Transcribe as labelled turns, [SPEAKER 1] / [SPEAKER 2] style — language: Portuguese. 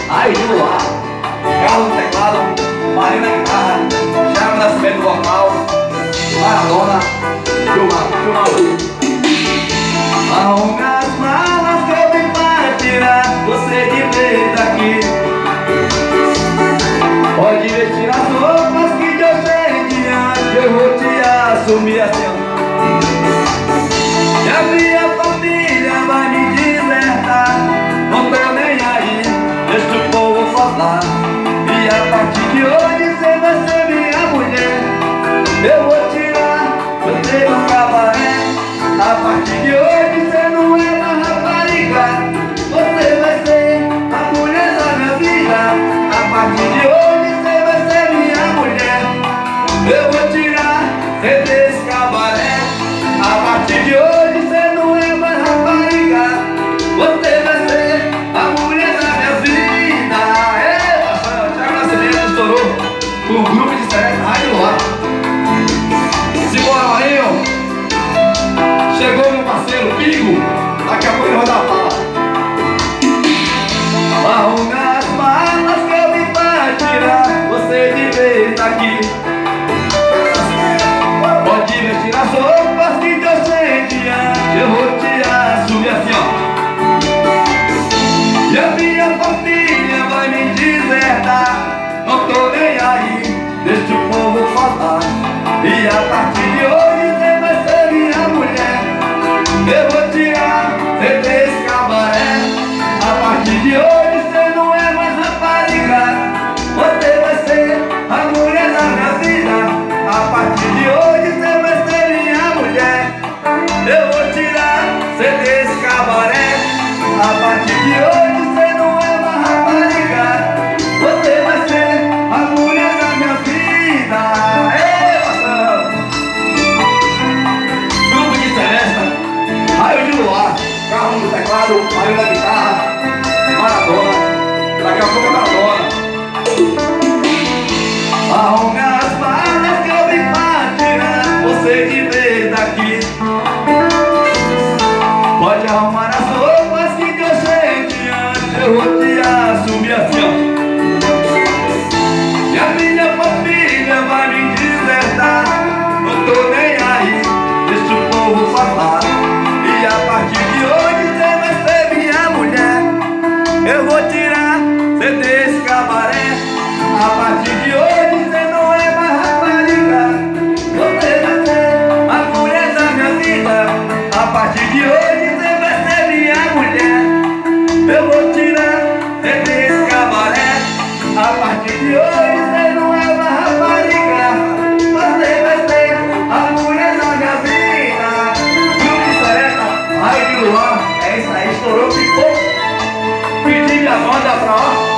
[SPEAKER 1] Raio de Luar, Carlos no teclado, Marina na guitarra, Thiago Nascimento vocal, Maradona, Filma. Arrume as malas que eu vim para tirar você de vez daqui. Pode vestir as roupas que de hoje em diante eu vou te assumir assim. E a minha família vai me desertar, não tô nem aí, deixa o povo falar. E a partir de hoje você vai ser minha mulher. Eu vou tirar você do cabaré. A partir de hoje você não é mais rapariga, você vai ser a mulher da minha vida. A partir de hoje você vai ser minha mulher. Eu vou tirar você desse cabaré. A partir de hoje você não é mais rapariga, você vai ser a mulher da minha vida. O Thiago Nascimento estourou com o grupo de Seresta Raio de Luar. Simbora, Marinho! Chegou meu parceiro Pigo, daqui a pouco ele vai dar a fala. Arrume as malas que eu vim para tirar você de vez daqui. Pode vestir as roupas que Deus tem diante, eu vou te assumir assim, ó. E a minha família vai me desertar, não tô nem aí, deixa o povo falar. E a partir de hoje você vai ser minha mulher. Eu vou tirar você desse cabaré. A partir de hoje você não é mais rapariga, você vai ser a mulher da minha vida. A partir de hoje você vai ser minha mulher. Eu vou tirar você desse cabaré. A partir de hoje você não é mais rapariga, você vai ser a mulher da minha vida. Grupo de Seresta, Raio de Luar, Carlos no teclado, Marina na guitarra, Maradona, daqui a pouco é Maradona. Arrume as malas que eu vim para tirar você de vez daqui. Pode arrumar as roupas que Deus tem diante, eu vou te assumir assim, ó. E a minha família vai me desertar, não tô nem aí, deixa o povo falar. E a partir de hoje você vai ser minha mulher. Eu vou tirar você desse cabaré. A partir de hoje você não é mais rapariga, você vai ser a mulher da minha vida. A partir de hoje você vai ser minha mulher. Eu vou tirar você desse cabaré. A partir de hoje você não é mais rapariga, você vai ser a mulher da minha vida. Grupo de Seresta, Raio de Luar, é isso aí, estourou, ficou. Pedi minha banda pra ó.